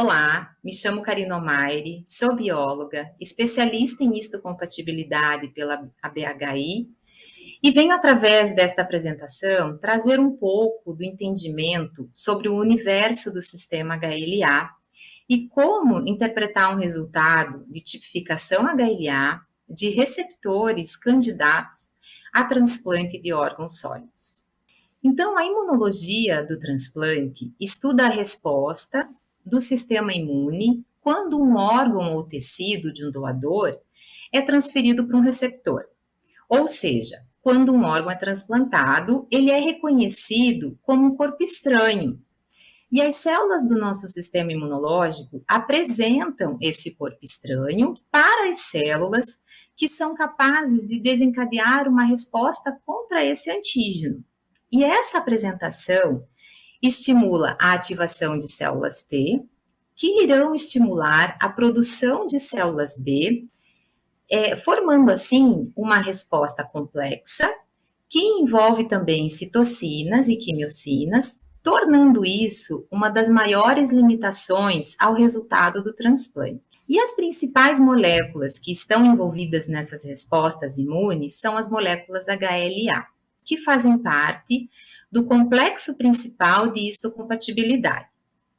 Olá, me chamo Karina Maire, sou bióloga, especialista em histocompatibilidade pela ABHI e venho, através desta apresentação, trazer um pouco do entendimento sobre o universo do sistema HLA e como interpretar um resultado de tipificação HLA de receptores candidatos a transplante de órgãos sólidos. Então, a imunologia do transplante estuda a resposta do sistema imune quando um órgão ou tecido de um doador é transferido para um receptor. Ou seja, quando um órgão é transplantado, ele é reconhecido como um corpo estranho. E as células do nosso sistema imunológico apresentam esse corpo estranho para as células que são capazes de desencadear uma resposta contra esse antígeno. E essa apresentação estimula a ativação de células T, que irão estimular a produção de células B, formando assim uma resposta complexa, que envolve também citocinas e quimiocinas, tornando isso uma das maiores limitações ao resultado do transplante. E as principais moléculas que estão envolvidas nessas respostas imunes são as moléculas HLA, que fazem parte do complexo principal de histocompatibilidade.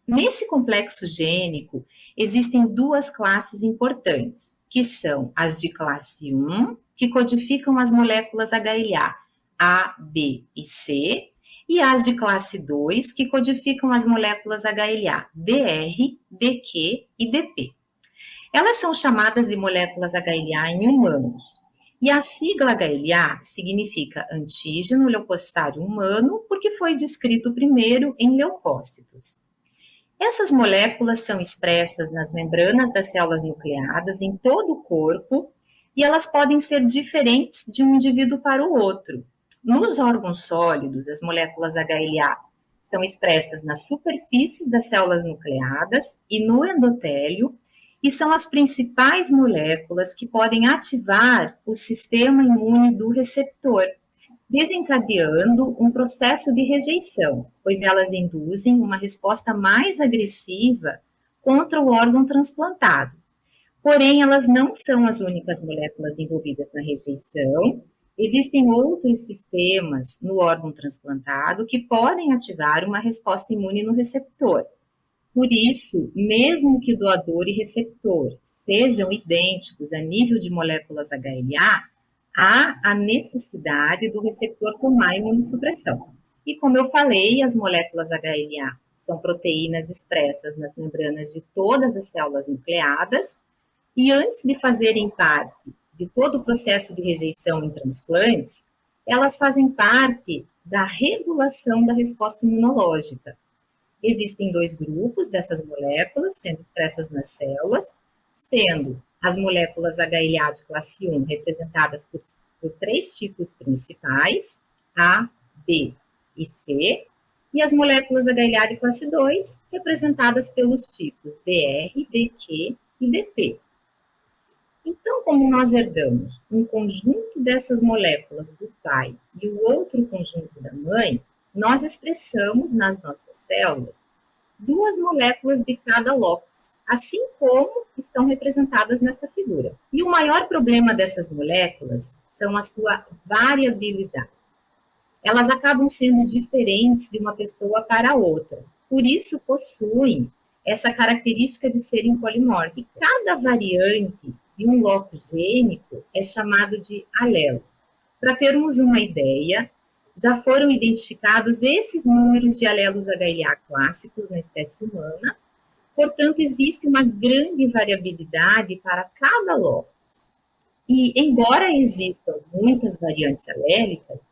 Nesse complexo gênico, existem duas classes importantes, que são as de classe 1, que codificam as moléculas HLA A, B e C, e as de classe 2, que codificam as moléculas HLA DR, DQ e DP. Elas são chamadas de moléculas HLA em humanos. E a sigla HLA significa antígeno leucocitário humano, porque foi descrito primeiro em leucócitos. Essas moléculas são expressas nas membranas das células nucleadas em todo o corpo e elas podem ser diferentes de um indivíduo para o outro. Nos órgãos sólidos, as moléculas HLA são expressas nas superfícies das células nucleadas e no endotélio, e são as principais moléculas que podem ativar o sistema imune do receptor, desencadeando um processo de rejeição, pois elas induzem uma resposta mais agressiva contra o órgão transplantado. Porém, elas não são as únicas moléculas envolvidas na rejeição. Existem outros sistemas no órgão transplantado que podem ativar uma resposta imune no receptor. Por isso, mesmo que doador e receptor sejam idênticos a nível de moléculas HLA, há a necessidade do receptor tomar imunossupressão. E como eu falei, as moléculas HLA são proteínas expressas nas membranas de todas as células nucleadas, e antes de fazerem parte de todo o processo de rejeição em transplantes, elas fazem parte da regulação da resposta imunológica. Existem dois grupos dessas moléculas sendo expressas nas células, sendo as moléculas HLA de classe 1 representadas por três tipos principais, A, B e C, e as moléculas HLA de classe 2 representadas pelos tipos DR, DQ e DP. Então, como nós herdamos um conjunto dessas moléculas do pai e o outro conjunto da mãe, nós expressamos nas nossas células duas moléculas de cada locus, assim como estão representadas nessa figura. E o maior problema dessas moléculas são a sua variabilidade. Elas acabam sendo diferentes de uma pessoa para outra, por isso possuem essa característica de serem polimórficas. Cada variante de um locus gênico é chamado de alelo. Para termos uma ideia, já foram identificados esses números de alelos HLA clássicos na espécie humana, portanto, existe uma grande variabilidade para cada locus. E, embora existam muitas variantes alélicas,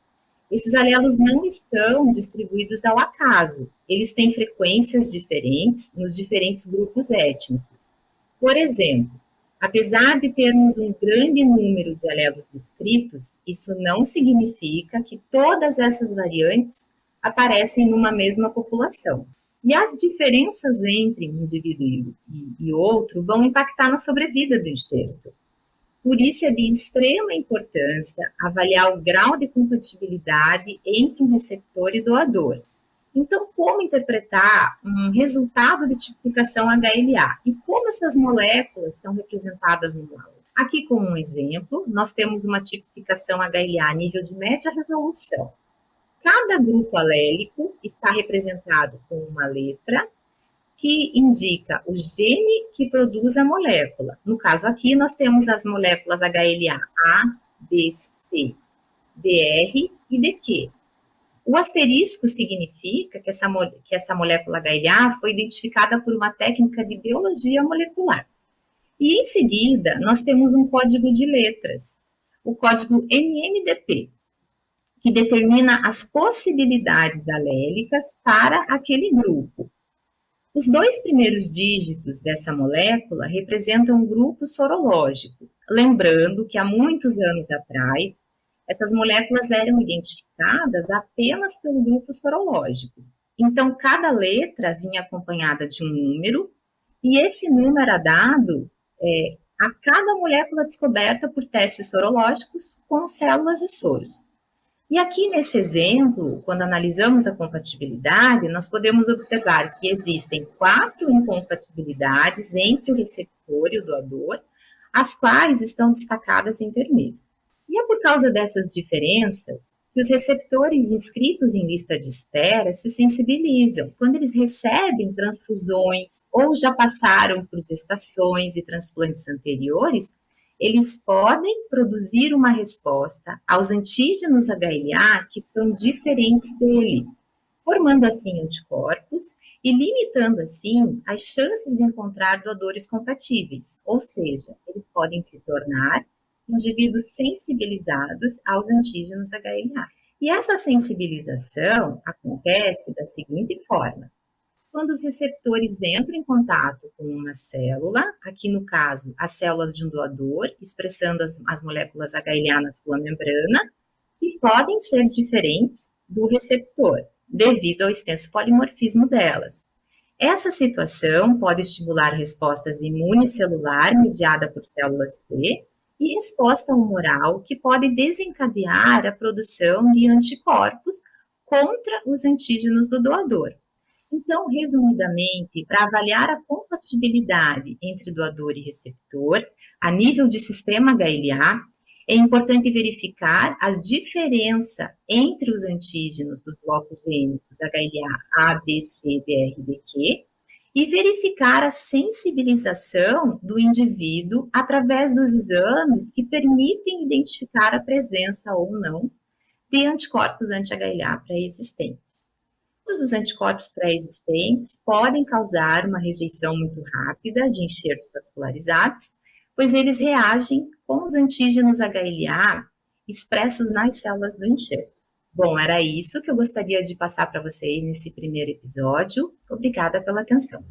esses alelos não estão distribuídos ao acaso, eles têm frequências diferentes nos diferentes grupos étnicos. Por exemplo, apesar de termos um grande número de alelos descritos, isso não significa que todas essas variantes aparecem numa mesma população. E as diferenças entre um indivíduo e outro vão impactar na sobrevida do enxerto. Por isso é de extrema importância avaliar o grau de compatibilidade entre um receptor e doador. Então, como interpretar um resultado de tipificação HLA e como essas moléculas são representadas no laudo? Aqui, como um exemplo, nós temos uma tipificação HLA a nível de média resolução. Cada grupo alélico está representado com uma letra que indica o gene que produz a molécula. No caso aqui, nós temos as moléculas HLA A, B, C, BR e DQ. O asterisco significa que essa molécula HLA foi identificada por uma técnica de biologia molecular. E em seguida, nós temos um código de letras, o código NMDP, que determina as possibilidades alélicas para aquele grupo. Os 2 primeiros dígitos dessa molécula representam um grupo sorológico, lembrando que há muitos anos atrás, essas moléculas eram identificadas apenas pelo grupo sorológico. Então, cada letra vinha acompanhada de um número, e esse número era dado a cada molécula descoberta por testes sorológicos com células e soros. E aqui nesse exemplo, quando analisamos a compatibilidade, nós podemos observar que existem 4 incompatibilidades entre o receptor e o doador, as quais estão destacadas em vermelho. E é por causa dessas diferenças que os receptores inscritos em lista de espera se sensibilizam quando eles recebem transfusões ou já passaram por gestações e transplantes anteriores. Eles podem produzir uma resposta aos antígenos HLA que são diferentes dele, formando assim anticorpos e limitando assim as chances de encontrar doadores compatíveis, ou seja, eles podem se tornar indivíduos sensibilizados aos antígenos HLA. E essa sensibilização acontece da seguinte forma: quando os receptores entram em contato com uma célula, aqui no caso, a célula de um doador, expressando as moléculas HLA na sua membrana, que podem ser diferentes do receptor, devido ao extenso polimorfismo delas. Essa situação pode estimular respostas imunicelular mediada por células T e resposta humoral, que pode desencadear a produção de anticorpos contra os antígenos do doador. Então, resumidamente, para avaliar a compatibilidade entre doador e receptor, a nível de sistema HLA, é importante verificar a diferença entre os antígenos dos blocos gênicos HLA A, B, C, BR e DQ e verificar a sensibilização do indivíduo através dos exames que permitem identificar a presença ou não de anticorpos anti-HLA pré-existentes. Todos os anticorpos pré-existentes podem causar uma rejeição muito rápida de enxertos vascularizados, pois eles reagem com os antígenos HLA expressos nas células do enxerto. Bom, era isso que eu gostaria de passar para vocês nesse primeiro episódio. Obrigada pela atenção.